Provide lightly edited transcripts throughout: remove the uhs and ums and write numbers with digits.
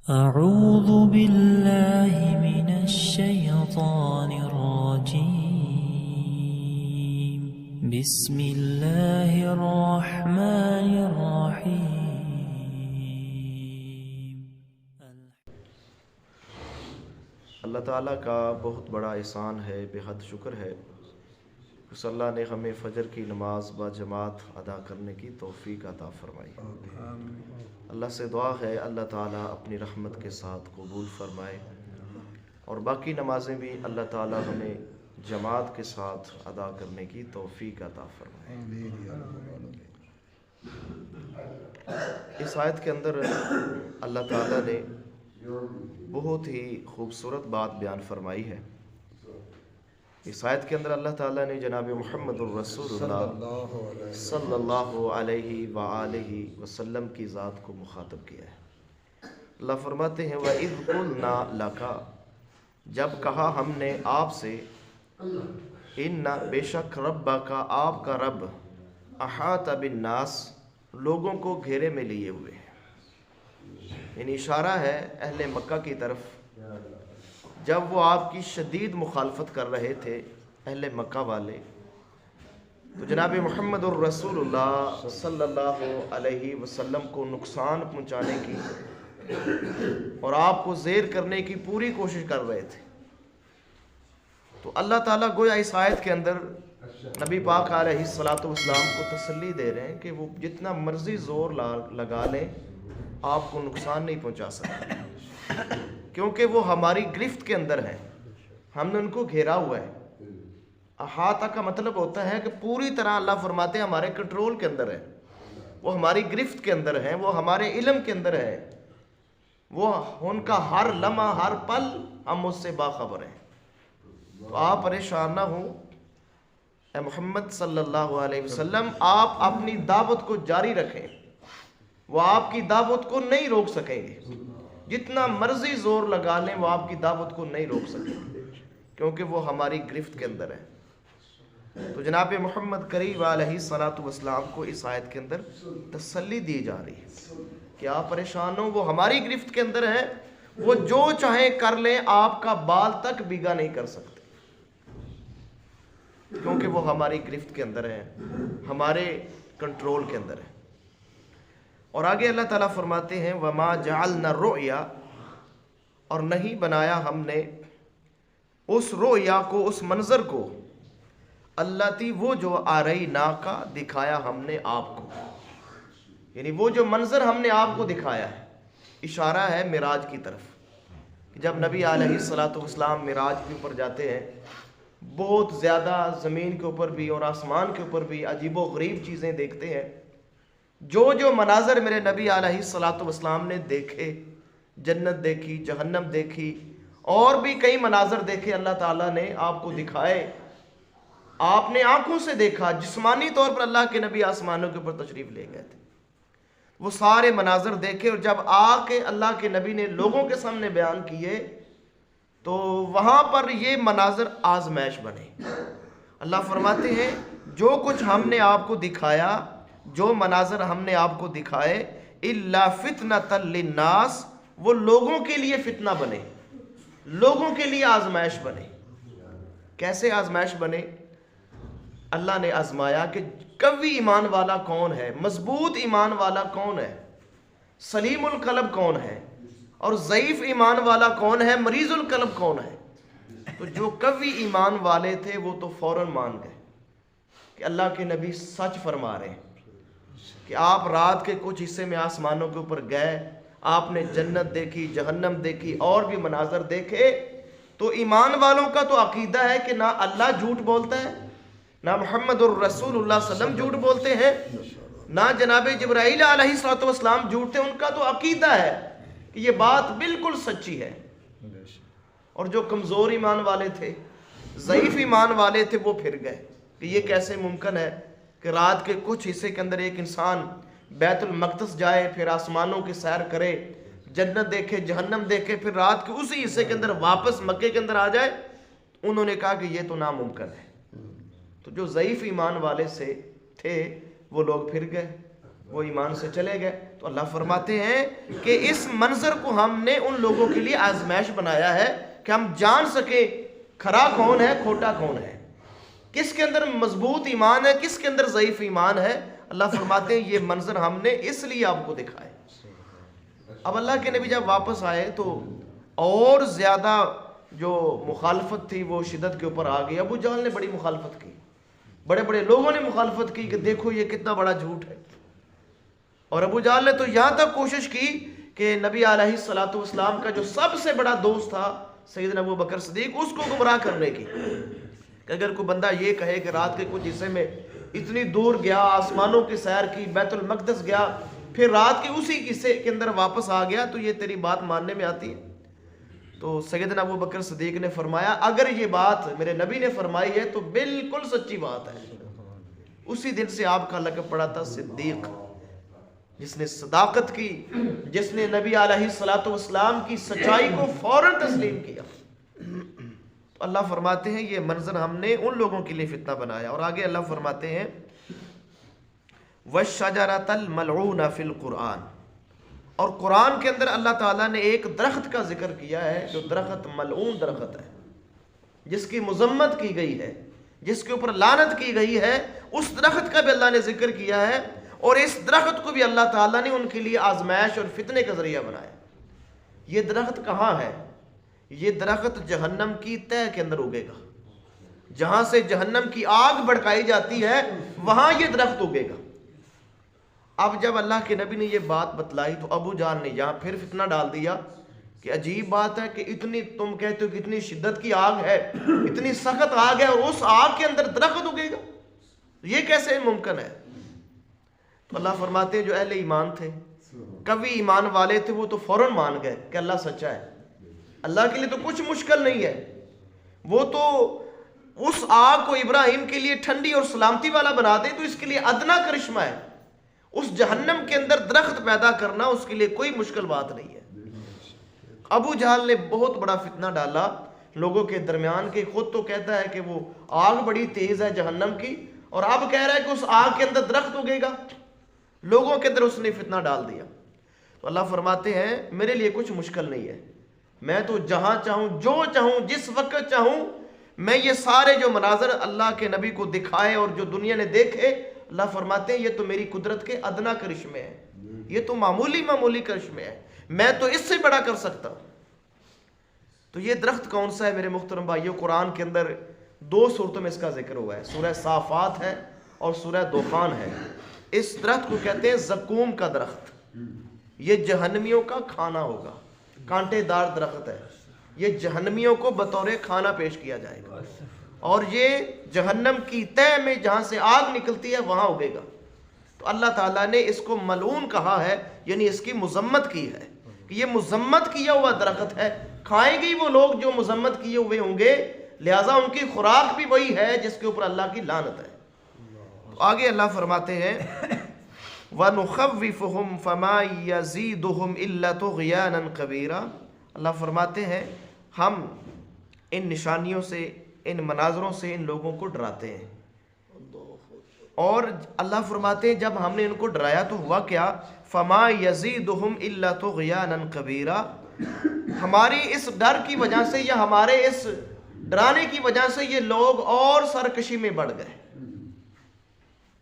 أعوذ بالله من الشيطان الرجيم بسم الله الرحمن الرحيم. اللہ تعالیٰ کا بہت بڑا احسان ہے، بے حد شکر ہے کہ اللہ نے ہمیں فجر کی نماز با جماعت ادا کرنے کی توفیق عطا فرمائی. اللہ سے دعا ہے اللہ تعالیٰ اپنی رحمت کے ساتھ قبول فرمائے اور باقی نمازیں بھی اللہ تعالیٰ ہمیں جماعت کے ساتھ ادا کرنے کی توفیق عطا فرمائے. اس آیت کے اندر اللہ تعالیٰ نے بہت ہی خوبصورت بات بیان فرمائی ہے. اس آیت کے اندر اللہ تعالیٰ نے جناب محمد الرسول اللہ صلی اللہ علیہ وآلہ وسلم کی ذات کو مخاطب کیا ہے. اللہ فرماتے ہیں وَإِذْ قُلْنَا لَكَ، جب کہا ہم نے آپ سے، اِنَّ بے شک ربک، آپ کا رب، احاط بالناس، لوگوں کو گھیرے میں لیے ہوئے ہیں. یعنی اشارہ ہے اہل مکہ کی طرف. جب وہ آپ کی شدید مخالفت کر رہے تھے اہل مکہ والے، تو جناب محمد الرسول اللہ صلی اللہ علیہ وسلم کو نقصان پہنچانے کی اور آپ کو زیر کرنے کی پوری کوشش کر رہے تھے. تو اللہ تعالیٰ گویا اس آیت کے اندر نبی پاک علیہ الصلاۃ والسلام کو تسلی دے رہے ہیں کہ وہ جتنا مرضی زور لگا لیں آپ کو نقصان نہیں پہنچا سکتے، کیونکہ وہ ہماری گرفت کے اندر ہیں. ہم نے ان کو گھیرا ہوا ہے. احاطہ کا مطلب ہوتا ہے کہ پوری طرح اللہ فرماتے ہیں ہمارے کنٹرول کے اندر ہے، وہ ہماری گرفت کے اندر ہیں، وہ ہمارے علم کے اندر ہے، وہ ان کا ہر لمحہ ہر پل ہم اس سے باخبر ہیں. تو آپ پریشان نہ ہوں اے محمد صلی اللہ علیہ وسلم، آپ اپنی دعوت کو جاری رکھیں. وہ آپ کی دعوت کو نہیں روک سکیں گے، جتنا مرضی زور لگا لیں وہ آپ کی دعوت کو نہیں روک سکیں گے، کیونکہ وہ ہماری گرفت کے اندر ہے. تو جناب محمد کریم علیہ الصلاۃ والسلام کو اس آیت کے اندر تسلی دی جا رہی ہے کہ آپ پریشان ہوں، وہ ہماری گرفت کے اندر ہیں، وہ جو چاہیں کر لیں، آپ کا بال تک بیگا نہیں کر سکتے، کیونکہ وہ ہماری گرفت کے اندر ہیں، ہمارے کنٹرول کے اندر ہے. اور آگے اللہ تعالیٰ فرماتے ہیں وَمَا جَعَلْنَا الرُّؤْيَا، اور نہیں بنایا ہم نے اس رؤیا کو، اس منظر کو، اللتی، وہ جو آریناکا کا دکھایا ہم نے آپ کو. یعنی وہ جو منظر ہم نے آپ کو دکھایا ہے، اشارہ ہے معراج کی طرف. جب نبی علیہ الصلاۃ والسلام معراج کے اوپر جاتے ہیں، بہت زیادہ زمین کے اوپر بھی اور آسمان کے اوپر بھی عجیب و غریب چیزیں دیکھتے ہیں. جو مناظر میرے نبی علیہ الصلاۃ والسلام نے دیکھے، جنت دیکھی، جہنم دیکھی، اور بھی کئی مناظر دیکھے، اللہ تعالیٰ نے آپ کو دکھائے، آپ نے آنکھوں سے دیکھا. جسمانی طور پر اللہ کے نبی آسمانوں کے اوپر تشریف لے گئے تھے، وہ سارے مناظر دیکھے، اور جب آ کے اللہ کے نبی نے لوگوں کے سامنے بیان کیے تو وہاں پر یہ مناظر آزمائش بنے. اللہ فرماتے ہیں جو کچھ ہم نے آپ کو دکھایا، جو مناظر ہم نے آپ کو دکھائے، الا فتنۃ للناس، وہ لوگوں کے لیے فتنہ بنے، لوگوں کے لیے آزمائش بنے. کیسے آزمائش بنے؟ اللہ نے آزمایا کہ قوی ایمان والا کون ہے، مضبوط ایمان والا کون ہے، سلیم القلب کون ہے، اور ضعیف ایمان والا کون ہے، مریض القلب کون ہے. تو جو قوی ایمان والے تھے وہ تو فوراً مان گئے کہ اللہ کے نبی سچ فرما رہے ہیں، کہ آپ رات کے کچھ حصے میں آسمانوں کے اوپر گئے، آپ نے جنت دیکھی، جہنم دیکھی، اور بھی مناظر دیکھے. تو ایمان والوں کا تو عقیدہ ہے کہ نہ اللہ جھوٹ بولتا ہے، نہ محمد الرسول اللہ صلی اللہ علیہ وسلم جھوٹ بولتے ہیں، نہ جناب جبرائیل علیہ الصلوۃ والسلام جھوٹتے. ان کا تو عقیدہ ہے کہ یہ بات بالکل سچی ہے. اور جو کمزور ایمان والے تھے، ضعیف ایمان والے تھے، وہ پھر گئے کہ یہ کیسے ممکن ہے کہ رات کے کچھ حصے کے اندر ایک انسان بیت المقدس جائے، پھر آسمانوں کی سیر کرے، جنت دیکھے، جہنم دیکھے، پھر رات کے اسی حصے کے اندر واپس مکے کے اندر آ جائے. انہوں نے کہا کہ یہ تو ناممکن ہے. تو جو ضعیف ایمان والے سے تھے وہ لوگ پھر گئے، وہ ایمان سے چلے گئے. تو اللہ فرماتے ہیں کہ اس منظر کو ہم نے ان لوگوں کے لیے آزمائش بنایا ہے کہ ہم جان سکیں کھرا کون ہے کھوٹا کون ہے، کس کے اندر مضبوط ایمان ہے کس کے اندر ضعیف ایمان ہے۔ اللہ فرماتے ہیں یہ منظر ہم نے اس لیے آپ کو دکھائے۔ اب اللہ کے نبی جب واپس آئے تو اور زیادہ جو مخالفت تھی وہ شدت کے اوپر آ گئی۔ ابو جہل نے بڑی مخالفت کی، بڑے بڑے لوگوں نے مخالفت کی کہ دیکھو یہ کتنا بڑا جھوٹ ہے، اور ابو جہل نے تو یہاں تک کوشش کی کہ نبی علیہ الصلوۃ والسلام کا جو سب سے بڑا دوست تھا سیدنا ابو بکر صدیق، اس کو گمراہ کرنے کی کہ اگر کوئی بندہ یہ کہے کہ رات کے کچھ حصے میں اتنی دور گیا، آسمانوں کی سیر کی، بیت المقدس گیا، پھر رات کے اسی حصے کے اندر واپس آ گیا، تو یہ تیری بات ماننے میں آتی ہے؟ تو سیدنا ابو بکر صدیق نے فرمایا اگر یہ بات میرے نبی نے فرمائی ہے تو بالکل سچی بات ہے۔ اسی دن سے آپ کا لقب پڑا تھا صدیق، جس نے صداقت کی، جس نے نبی علیہ الصلوۃ والسلام کی سچائی کو فوراً تسلیم کیا۔ تو اللہ فرماتے ہیں یہ منظر ہم نے ان لوگوں کے لیے فتنہ بنایا۔ اور آگے اللہ فرماتے ہیں وَالشَّجَرَةَ الْمَلْعُونَ فِي الْقُرْآنِ، اور قرآن کے اندر اللہ تعالیٰ نے ایک درخت کا ذکر کیا ہے جو درخت ملعون درخت ہے، جس کی مذمت کی گئی ہے، جس کے اوپر لعنت کی گئی ہے، اس درخت کا بھی اللہ نے ذکر کیا ہے، اور اس درخت کو بھی اللہ تعالیٰ نے ان کے لیے آزمائش اور فتنے کا ذریعہ بنایا۔ یہ درخت کہاں ہے؟ یہ درخت جہنم کی تہہ کے اندر اگے گا، جہاں سے جہنم کی آگ بھڑکائی جاتی ہے وہاں یہ درخت اگے گا۔ اب جب اللہ کے نبی نے یہ بات بتلائی تو ابو جہل نے یہاں پھر فتنہ ڈال دیا کہ عجیب بات ہے کہ اتنی تم کہتے ہو کہ اتنی شدت کی آگ ہے، اتنی سخت آگ ہے، اور اس آگ کے اندر درخت اگے گا، یہ کیسے ممکن ہے؟ تو اللہ فرماتے ہیں جو اہل ایمان تھے، قوی ایمان والے تھے، وہ تو فوراً مان گئے کہ اللہ سچا ہے، اللہ کے لیے تو کچھ مشکل نہیں ہے، وہ تو اس آگ کو ابراہیم کے لیے ٹھنڈی اور سلامتی والا بنا دے تو اس کے لیے ادنا کرشمہ ہے، اس جہنم کے اندر درخت پیدا کرنا اس کے لیے کوئی مشکل بات نہیں ہے۔ ابو جہل نے بہت بڑا فتنہ ڈالا لوگوں کے درمیان، کہ خود تو کہتا ہے کہ وہ آگ بڑی تیز ہے جہنم کی، اور اب کہہ رہا ہے کہ اس آگ کے اندر درخت اگے گا، لوگوں کے اندر اس نے فتنہ ڈال دیا۔ تو اللہ فرماتے ہیں میرے لیے کچھ مشکل نہیں ہے، میں تو جہاں چاہوں جو چاہوں جس وقت چاہوں میں یہ سارے جو مناظر اللہ کے نبی کو دکھائے اور جو دنیا نے دیکھے، اللہ فرماتے ہیں یہ تو میری قدرت کے ادنا کرشمے ہیں، یہ تو معمولی کرشمے ہیں، میں تو اس سے بڑا کر سکتا ہوں۔ تو یہ درخت کون سا ہے میرے محترم بھائیوں؟ قرآن کے اندر 2 صورتوں میں اس کا ذکر ہوا ہے، سورہ صافات ہے اور سورہ دخان ہے۔ اس درخت کو کہتے ہیں زقوم کا درخت، یہ جہنمیوں کا کھانا ہوگا، کانٹے دار درخت ہے، یہ جہنمیوں کو بطور کھانا پیش کیا جائے گا، اور یہ جہنم کی تہہ میں جہاں سے آگ نکلتی ہے وہاں اگے گا۔ تو اللہ تعالیٰ نے اس کو ملعون کہا ہے، یعنی اس کی مذمت کی ہے کہ یہ مذمت کیا ہوا درخت ہے، کھائیں گے وہ لوگ جو مذمت کیے ہوئے ہوں گے، لہٰذا ان کی خوراک بھی وہی ہے جس کے اوپر اللہ کی لعنت ہے۔ تو آگے اللہ فرماتے ہیں وَنُخَوِّفُهُمْ فَمَا يَزِيدُهُمْ إِلَّا طُغْيَانًا كَبِيرًا، اللہ فرماتے ہیں ہم ان نشانیوں سے، ان مناظروں سے ان لوگوں کو ڈراتے ہیں، اور اللہ فرماتے ہیں جب ہم نے ان کو ڈرایا تو ہوا کیا؟ فَمَا يَزِيدُهُمْ إِلَّا طُغْيَانًا كَبِيرًا، ہماری اس ڈر کی وجہ سے یا ہمارے اس ڈرانے کی وجہ سے یہ لوگ اور سرکشی میں بڑھ گئے،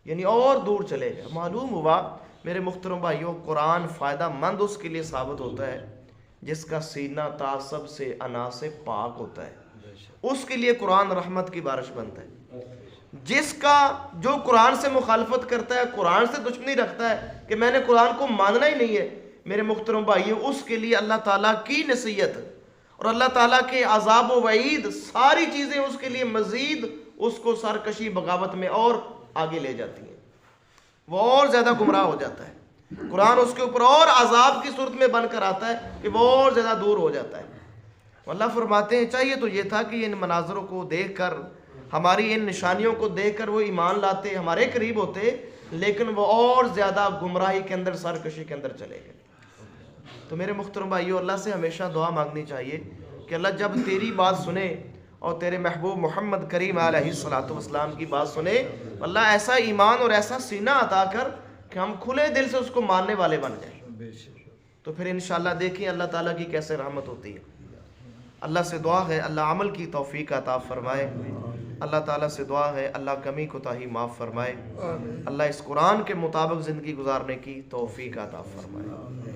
یعنی اور دور چلے گئے۔ معلوم ہوا میرے محترم بھائیوں قرآن فائدہ مند اس کے لیے ثابت ہوتا ہے جس کا سینہ تعصب سے انا سے پاک ہوتا ہے، اس کے لیے قرآن رحمت کی بارش بنتا ہے۔ جس کا جو قرآن سے مخالفت کرتا ہے، قرآن سے دشمنی رکھتا ہے کہ میں نے قرآن کو ماننا ہی نہیں ہے، میرے محترم بھائیوں اس کے لیے اللہ تعالیٰ کی نصیحت اور اللہ تعالیٰ کے عذاب و وعید ساری چیزیں اس کے لیے مزید اس کو سرکشی بغاوت میں اور آگے لے جاتی ہیں، وہ اور زیادہ گمراہ ہو جاتا ہے، قرآن اس کے اوپر اور عذاب کی صورت میں بن کر آتا ہے کہ وہ اور زیادہ دور ہو جاتا ہے۔ اللہ فرماتے ہیں چاہیے تو یہ تھا کہ ان مناظروں کو دیکھ کر، ہماری ان نشانیوں کو دیکھ کر وہ ایمان لاتے، ہمارے قریب ہوتے، لیکن وہ اور زیادہ گمراہی کے اندر، سرکشی کے اندر چلے گئے۔ تو میرے محترم بھائیو اللہ سے ہمیشہ دعا مانگنی چاہیے کہ اللہ جب تیری بات سنے اور تیرے محبوب محمد کریم علیہ الصلوۃ والسلام کی بات سنے، اللہ ایسا ایمان اور ایسا سینہ عطا کر کہ ہم کھلے دل سے اس کو ماننے والے بن جائیں، تو پھر انشاءاللہ دیکھیں اللہ تعالیٰ کی کیسے رحمت ہوتی ہے۔ اللہ سے دعا ہے اللہ عمل کی توفیق عطا فرمائے، اللہ تعالیٰ سے دعا ہے اللہ کمی کوتاہی معاف فرمائے، اللہ اس قرآن کے مطابق زندگی گزارنے کی توفیق عطا فرمائے۔